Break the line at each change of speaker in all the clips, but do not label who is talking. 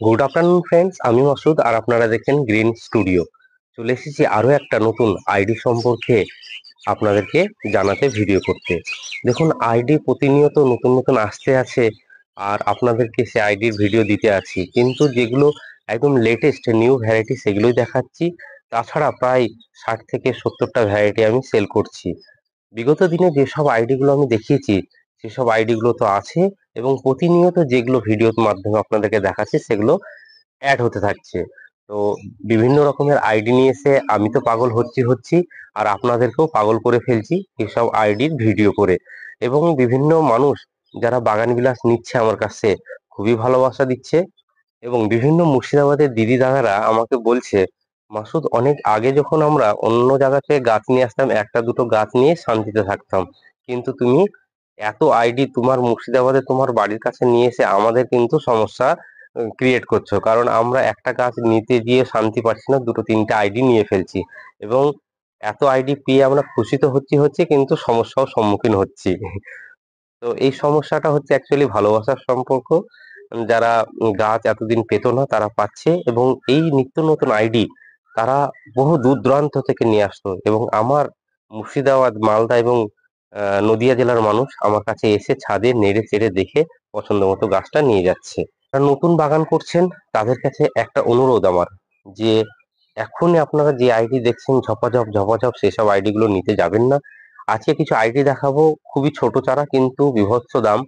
Good afternoon friends, আমি মাসুদ আর আপনারা দেখছেন গ্রিন স্টুডিও। চলে এসেছি আরো একটা নতুন আইডি সম্পর্কে আপনাদেরকে জানাতে, ভিডিও করতে। দেখুন, আইডি প্রতিনিয়ত নতুন নতুন আসতে আছে আর আপনাদেরকে সে আইডির ভিডিও দিতে আছি, কিন্তু যেগুলো একদম লেটেস্ট নিউ ভ্যারাইটি সেগুলোই দেখাচ্ছি। তাছাড়া প্রায় 60 থেকে 70টা ভ্যারাইটি আমি সেল করছি। বিগত দিনে যেসব আইডিগুলো আমি দেখিয়েছি সেসব আইডিগুলো তো আছে, এবং প্রতিনিয়ত যেগুলো ভিডিওর মাধ্যমে আপনাদেরকে দেখাচ্ছি সেগুলো অ্যাড হতে থাকছে। তো বিভিন্ন রকমের আইডি নিয়ে এসে আমি তো পাগল হচ্ছি আর আপনাদেরকেও পাগল করে ফেলছি এসব আইডির ভিডিও করে। এবং বিভিন্ন মানুষ যারা বাগান বিলাস নিচ্ছে আমার কাছে খুবই ভালোবাসা দিচ্ছে, এবং বিভিন্ন মুর্শিদাবাদের দিদি দাদারা আমাকে বলছে, মাসুদ, অনেক আগে যখন আমরা অন্য জায়গা থেকে গাছ নিয়ে আসতাম, একটা দুটো গাছ নিয়ে শান্তিতে থাকতাম, কিন্তু তুমি এত আইডি তোমার মুর্শিদাবাদে তোমার বাড়ির কাছে নিয়ে এসে আমাদের কিন্তু সমস্যা ক্রিয়েট করছো, কারণ আমরা একটা গাছ নিতে গিয়ে শান্তি পাচ্ছি না, দুটো তিনটে আইডি নিয়ে ফেলছি। এবং এত আইডি পেয়ে আমরা খুশি তো হচ্ছি কিন্তু সমস্যাও সম্মুখীন হচ্ছি। তো এই সমস্যাটা হচ্ছে অ্যাকচুয়ালি ভালোবাসার সম্পর্ক। যারা গাছ এতদিন পেত না তারা পাচ্ছে, এবং এই নিত্য নতুন আইডি তারা বহু দূর দূরান্ত থেকে নিয়ে আসতো, এবং আমার মুর্শিদাবাদ, মালদা এবং নদিয়া জেলার মানুষ আমার কাছে এসে ছাদে নেড়ে চেড়ে দেখে পছন্দ মতো গাছটা নিয়ে যাচ্ছে। যারা নতুন বাগান করছেন তাদের কাছে একটা অনুরোধ আমার, যে এখনই আপনারা যে আইডি দেখছেন ঝপাঝপ ঝপাঝপ সেসব আইডি গুলো নিতে যাবেন না। আজকে কিছু আইডি দেখাবো, খুবই ছোট চারা কিন্তু বিভৎস দাম।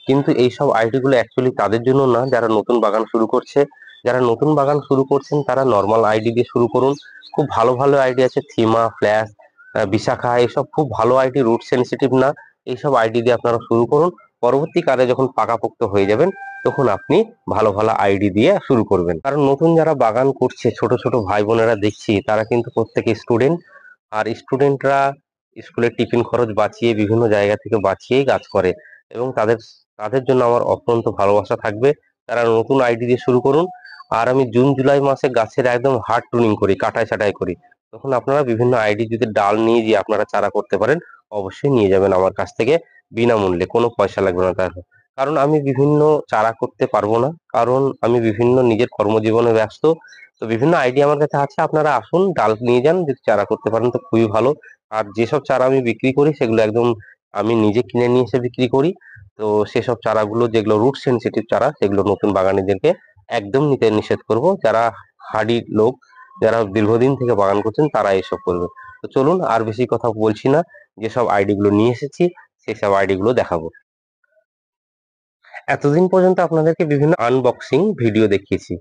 কিন্তু এইসব আইডি গুলো অ্যাকচুয়ালি তাদের জন্য না যারা নতুন বাগান শুরু করছে। যারা নতুন বাগান শুরু করছেন তারা নর্মাল আইডি দিয়ে শুরু করুন। খুব ভালো ভালো আইডি আছে, থিমা, ফ্ল্যাশ, বিশাখা, এসব খুব ভালো আইডি, রুট সেনসিটিভ না। এইসব আইডি দিয়ে আপনারা শুরু করুন। পরবর্তীকালে যখন পাকাপোক্ত হয়ে যাবেন তখন আপনি ভালো ভালো আইডি দিয়ে শুরু করবেন। কারণ নতুন যারা বাগান করছে ছোট ছোট ভাই বোনেরা দেখছি তারা কিন্তু প্রত্যেকে স্টুডেন্ট, আর স্টুডেন্টরা স্কুলের টিফিন খরচ বাঁচিয়ে বিভিন্ন জায়গা থেকে বাঁচিয়েই কাজ করে, এবং তাদের তাদের জন্য আমার অত্যন্ত ভালোবাসা থাকবে। তারা নতুন আইডি দিয়ে শুরু করুন। আর আমি জুন জুলাই মাসে গাছের একদম হার্ড ট্রুনিং করি, কাটাই ছাঁটাই করি। তখন আপনারা বিভিন্ন আইডি যদি ডাল নিয়ে গিয়ে আপনারা চারা করতে পারেন, অবশ্যই নিয়ে যাবেন আমার কাছ থেকে বিনামূল্যে, কোনো পয়সা লাগবে না তার। কারণ আমি বিভিন্ন চারা করতে পারবো না, কারণ আমি বিভিন্ন নিজের কর্মজীবনে ব্যস্ত। তো বিভিন্ন আইডিয়া আমার কাছে আছে, আপনারা আসুন, ডাল নিয়ে যান, যদি চারা করতে পারেন তো খুবই ভালো। আর যেসব চারা আমি বিক্রি করি সেগুলো একদম আমি নিজে কিনে নিয়ে এসে বিক্রি করি। তো সেসব চারাগুলো যেগুলো রুট সেনসিটিভ চারা সেগুলো নতুন বাগানীদেরকে একদম নিতে নিষেধ করব। যারা হার্ডি লোক, যারা দীর্ঘদিন থেকে বাগান করছেন তারা এসব করবে। তো চলুন, আর বেশি কথা বলছি না, যেসব আইডি গুলো নিয়ে এসেছি সেসব আইডি গুলো দেখাবো। এতদিন পর্যন্ত আপনাদেরকে বিভিন্ন আনবক্সিং ভিডিও দেখিয়েছি,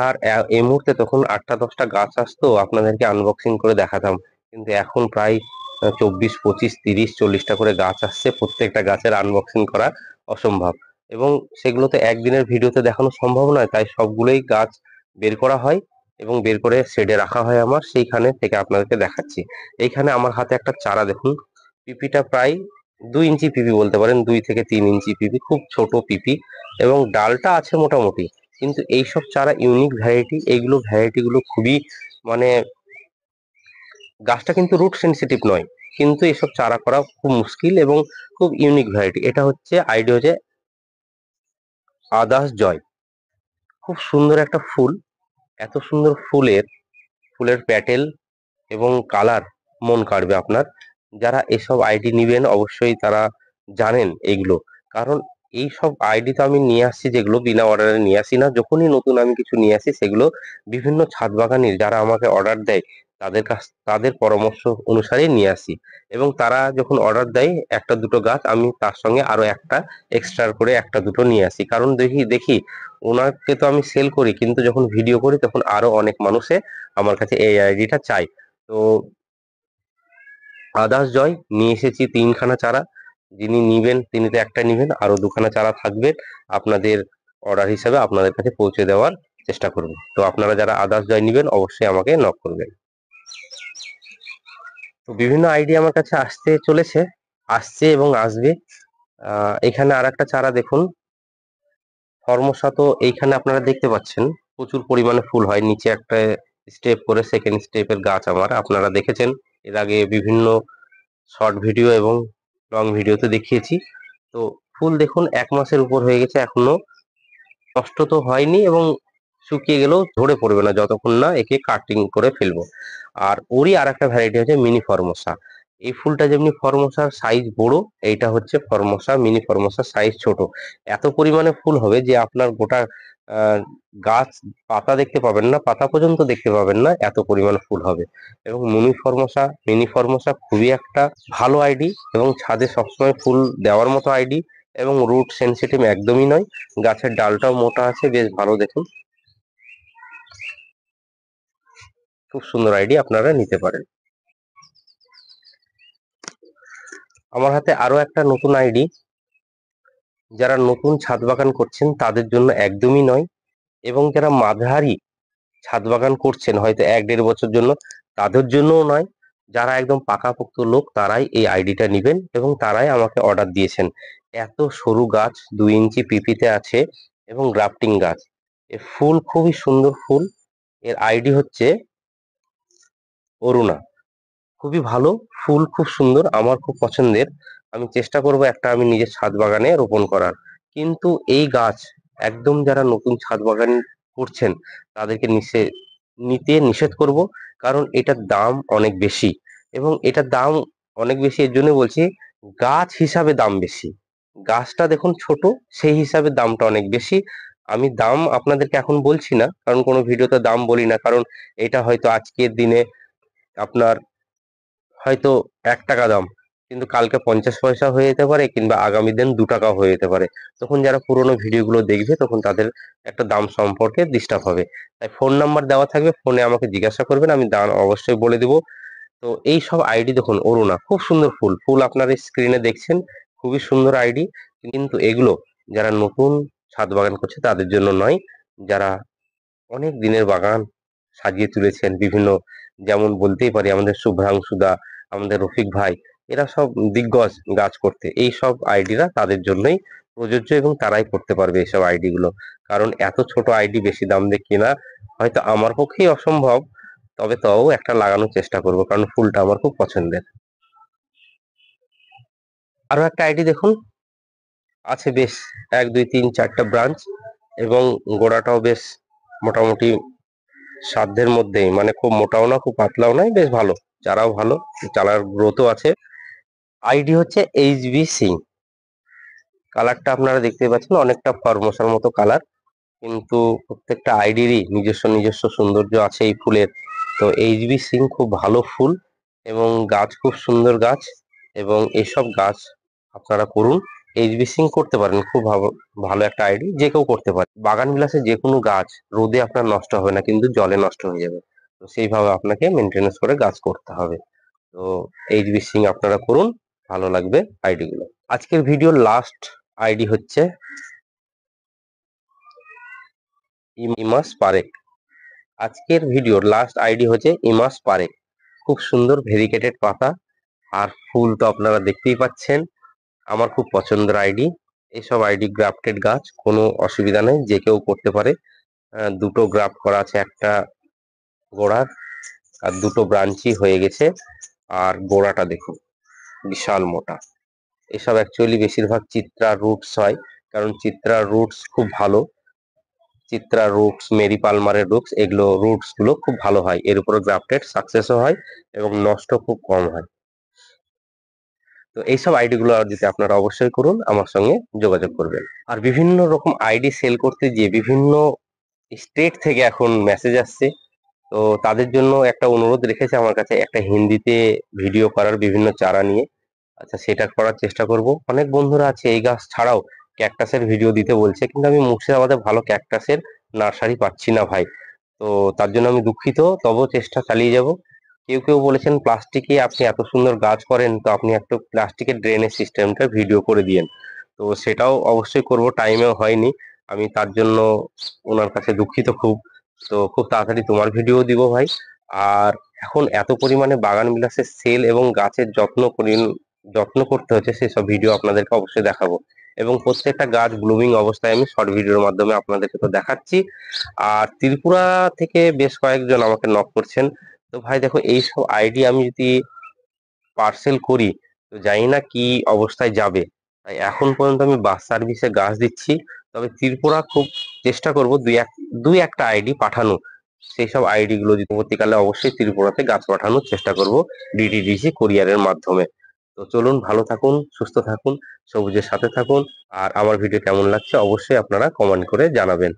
আর এই মুহূর্তে তখন 8টা 10টা গাছ আসতো, আপনাদেরকে আনবক্সিং করে দেখাতাম। কিন্তু এখন প্রায় 24 25 30 40টা করে গাছ আসছে, প্রত্যেকটা গাছের আনবক্সিং করা অসম্ভব, এবং সেগুলো তো একদিনের ভিডিওতে দেখানো সম্ভব নয়, তাই সবগুলোই গাছ বের করা হয় এবং বের করে শেডে রাখা হয় আমার, সেইখানে থেকে আপনাদেরকে দেখাচ্ছি। এইখানে আমার হাতে একটা চারা দেখুন, পিপিটা প্রায় 2 ইঞ্চি পিপি বলতে পারেন, 2 থেকে 3 ইঞ্চি পিপি, খুব ছোট পিপি, এবং ডালটা আছে মোটামুটি। কিন্তু এইসব চারা ইউনিক ভ্যারাইটি, এইগুলো ভ্যারাইটি গুলো খুবই মানে, গাছটা কিন্তু রুট সেনসিটিভ নয়, কিন্তু এসব চারা করা খুব মুশকিল এবং খুব ইউনিক ভ্যারাইটি। এটা হচ্ছে আইডিয়া যে আদাস জয়, খুব সুন্দর একটা ফুল। এত সুন্দর ফুলের প্যাটেল এবং কালার মন কাড়বে আপনার। যারা এসব আইডি নিবেন অবশ্যই তারা জানেন এইগুলো, কারণ এই সব আইডি তো আমি নিয়ে আসছি, যেগুলো বিনা অর্ডারে নিয়ে আসি না। যখনই নতুন আমি কিছু নিয়ে আসি সেগুলো বিভিন্ন ছাদ বাগানির যারা আমাকে অর্ডার দেয় তাদের পরামর্শ অনুসারে নিয়ে আসি, এবং তারা যখন অর্ডার দেয় একটা দুটো গাছ, আমি তার সঙ্গে আরো একটা এক্সট্রা করে একটা দুটো নিয়ে আসি, কারণ দেখি দেখি ওনাকে তো আমি সেল করি, কিন্তু যখন ভিডিও করি তখন আরো অনেক মানুষে আমার কাছে এই আইডিটা চাই। তো আদার্স জয় নিয়ে এসেছি 3খানা চারা। যিনি নিবেন তিনি তো একটা নিবেন, আরো 2খানা চারা থাকবে, আপনাদের অর্ডার হিসাবে আপনাদের কাছে পৌঁছে দেওয়ার চেষ্টা করব। তো আপনারা যারা আদার্স জয় নিবেন অবশ্যই আমাকে নক করবেন। তো বিভিন্ন আইডিয়া আমার কাছে আসছে এবং আসবে। এখানে আর একটা চারা দেখুন, ফর্মসা। তো এইখানে আপনারা দেখতে পাচ্ছেন প্রচুর পরিমাণে ফুল হয়, নিচে একটা স্টেপ করে সেকেন্ড স্টেপের গাছ আমার আপনারা দেখেছেন এর আগে বিভিন্ন শর্ট ভিডিও এবং লং ভিডিওতে দেখিয়েছি। তো ফুল দেখুন 1 মাসের উপর হয়ে গেছে, এখনো নষ্ট তো হয়নি এবং শুকিয়ে গেলেও ঝরে পড়বে না যতক্ষণ না একে কাটিং করে ফেলবো। আর ওরই আর একটা ভ্যারাইটি হচ্ছে মিনি ফরমোসা। এই ফুলটা যেমনি ফরমোসার সাইজ বড়, এইটা হচ্ছে ফরমোসা, মিনি ফরমোসার সাইজ ছোট। এত পরিমাণে ফুল হবে যে আপনার গোটা আহ, গাছ পাতা দেখতে পাবেন না, পাতা পর্যন্ত দেখতে পাবেন না, এত পরিমাণে ফুল হবে। এবং মিনি ফরমোসা খুবই একটা ভালো আইডি এবং ছাদে সবসময় ফুল দেওয়ার মতো আইডি, এবং রুট সেনসিটিভ একদমই নয়। গাছের ডালটাও মোটা আছে, বেশ ভালো দেখুন, খুব সুন্দর আইডি, আপনারা নিতে পারেন। আমার হাতে আরো একটা নতুন আইডি, যারা নতুন ছাদ বাগান করছেন তাদের জন্য একদমই নয়, এবং যারা মাঝারি ছাদ বাগান করছেন হয়তো 1-1.5 বছর জন্য, তাদের জন্যও নয়। যারা একদম পাকাপোক্ত লোক তারাই এই আইডিটা নিবেন, এবং তারাই আমাকে অর্ডার দিয়েছেন। এত সরু গাছ, 2 ইঞ্চি পিপিতে আছে এবং গ্রাফটিং গাছ। এর ফুল খুবই সুন্দর ফুল। এর আইডি হচ্ছে অরুণা। খুবই ভালো ফুল, খুব সুন্দর, আমার খুব পছন্দের। আমি চেষ্টা করব একটা আমি নিজের ছাদ বাগানে রোপণ করার। কিন্তু এই গাছ একদম যারা নতুন ছাদ বাগান করছেন তাদেরকে নিতে নিষেধ করব, কারণ এটার দাম অনেক বেশি। এবং এটার দাম অনেক বেশি এর জন্য বলছি, গাছ হিসাবে দাম বেশি। গাছটা দেখুন ছোট, সেই হিসাবে দামটা অনেক বেশি। আমি দাম আপনাদেরকে এখন বলছি না, কারণ কোনো ভিডিওতে দাম বলি না, কারণ এটা হয়তো আজকের দিনে আপনার হয়তো 1 টাকা দাম, কিন্তু কালকে 50 পয়সা হয়ে যেতে পারে, কিংবা আগামী দিন 2 টাকা হয়ে যেতে পারে। তখন যারা পুরোনো ভিডিওগুলো দেখবে তখন তাদের একটা দাম সম্পর্কে ডিস্টার্ব হবে। তাই ফোন নাম্বার দেওয়া থাকবে, ফোনে আমাকে জিজ্ঞাসা করবেন, আমি দাম অবশ্যই বলে দিব। তো এই সব আইডি দেখুন, অরুণা খুব সুন্দর ফুল, ফুল আপনার স্ক্রিনে দেখছেন, খুবই সুন্দর আইডি। কিন্তু এগুলো যারা নতুন ছাদ বাগান করছে তাদের জন্য নয়। যারা অনেক দিনের বাগান সাজিয়ে তুলেছেন বিভিন্ন, যেমন বলতেই পারি আমাদের শুভ্রাংশুদা, আমাদের রফিক ভাই, এরা সব দিগ্গজ গাছ করতে, এই সব আইডিরা তাদের জন্যই প্রযোজ্য, এবং তারাই করতে পারবে এইসব আইডি গুলো। কারণ এত ছোট আইডি বেশি দাম দিয়ে কেনা হয়তো আমার পক্ষেই অসম্ভব, তবে তাও একটা লাগানোর চেষ্টা করব, কারণ ফুলটা আমার খুব পছন্দের। আরো একটা আইডি দেখুন, আছে বেশ 1, 2, 3, 4টা ব্রাঞ্চ, এবং গোড়াটাও বেশ মোটামুটি সাধ্যের মধ্যেই, মানে খুব মোটাও না খুব পাতলাও নয়, বেশ ভালো, চারাও ভালো, চারার গ্রোথও আছে। আইডি হচ্ছে HB সিং। কালারটা আপনারা দেখতে পাচ্ছেন, অনেকটা ফরমোসার মতো কালার, কিন্তু প্রত্যেকটা আইডিরই নিজস্ব নিজস্ব সৌন্দর্য আছে এই ফুলের। তো HB সিং খুব ভালো ফুল, এবং গাছ খুব সুন্দর গাছ, এবং এইসব গাছ আপনারা করুন। HB সিং করতে পারেন, খুব ভালো, ভালো একটা আইডি, যে কেউ করতে পারে। বাগান বিলাসে যে কোনো গাছ রোদে আপনার নষ্ট হবে না, কিন্তু জলে নষ্ট হয়ে যাবে। তো সেইভাবে আপনাকে মেনটেনেন্স করে গাছ করতে হবে। তো HB সিং আপনারা করুন, ভালো লাগবে আইডি গুলো। আজকের ভিডিওর লাস্ট আইডি হচ্ছে ইমাস পারেক। আজকের ভিডিওর লাস্ট আইডি হচ্ছে ইমাস পারেক। খুব সুন্দর ভেরিকেটেড পাতা, আর ফুল তো আপনারা দেখতেই পাচ্ছেন, আমার খুব পছন্দের আইডি। এইসব আইডি গ্রাফটেড গাছ, কোনো অসুবিধা নেই, যে কেউ করতে পারে। দুটো গ্রাফট করা আছে, একটা গোড়ার, আর দুটো ব্রাঞ্চই হয়ে গেছে। আর গোড়াটা দেখুন, বিশাল মোটা। এসব অ্যাকচুয়ালি বেশিরভাগ চিত্রা রুটস হয়, কারণ চিত্রা রুটস খুব ভালো। চিত্রা রুটস, মেরি পালমারের রুটস, এগুলো রুটস গুলো খুব ভালো হয়, এর উপরে গ্রাফটেড সাকসেসও হয়, এবং নষ্ট খুব কম হয়। তো এইসব আইডি গুলো যদি আপনারা অবশ্যই করুন, আমার সঙ্গে যোগাযোগ করবেন। আর বিভিন্ন রকম আইডি সেল করতে গিয়ে বিভিন্ন স্টেট থেকে এখন মেসেজ আসছে। তো তাদের জন্য একটা অনুরোধ রেখেছে আমার কাছে, একটা হিন্দিতে ভিডিও করার বিভিন্ন চারা নিয়ে। আচ্ছা, সেটা করার চেষ্টা করব। অনেক বন্ধুরা আছে এই গাছ ছাড়াও ক্যাকটাসের ভিডিও দিতে বলছে, কিন্তু আমি মুর্শিদাবাদে ভালো ক্যাকটাসের নার্সারি পাচ্ছি না ভাই। তো তার জন্য আমি দুঃখিত, তবুও চেষ্টা চালিয়ে যাব। কেউ কেউ বলেছেন প্লাস্টিকে আপনি এত সুন্দর গাছ করেন, তো আপনি একটু প্লাস্টিকের ড্রেনেজ সিস্টেমটা ভিডিও করে দিয়েন। তো সেটাও অবশ্যই করব, টাইমেও হয়নি। আমি তার জন্য ওনার কাছে দুঃখিত খুব। তো খুব তাড়াতাড়ি তোমার ভিডিও দিব ভাই। আর এখন এত পরিমাণে বাগান বিলাসের সেল এবং গাছের যত্ন করতে হচ্ছে, সেসব ভিডিও আপনাদেরকে অবশ্যই দেখাবো। এবং প্রত্যেকটা গাছ ব্লুমিং অবস্থায় আমি শর্ট ভিডিওর মাধ্যমে আপনাদেরকে তো দেখাচ্ছি। আর ত্রিপুরা থেকে বেশ কয়েকজন আমাকে নক করছেন। তো ভাই দেখো, এইসব আইডি আমি যদি পার্সেল করি, তো জানি না কি অবস্থায় যাবে। তাই এখন পর্যন্ত আমি বাস সার্ভিসে গাছ দিচ্ছি। তবে ত্রিপুরা খুব চেষ্টা করব দুই একটা আইডি পাঠানো। সেই সব আইডি গুলো যদি পরবর্তীকালে অবশ্যই ত্রিপুরাতে গাছ পাঠানোর চেষ্টা করব ডিটিডিসি কোরিয়ারের মাধ্যমে। তো চলুন, ভালো থাকুন, সুস্থ থাকুন, সবুজের সাথে থাকুন। আর আমার ভিডিও কেমন লাগছে অবশ্যই আপনারা কমেন্ট করে জানাবেন।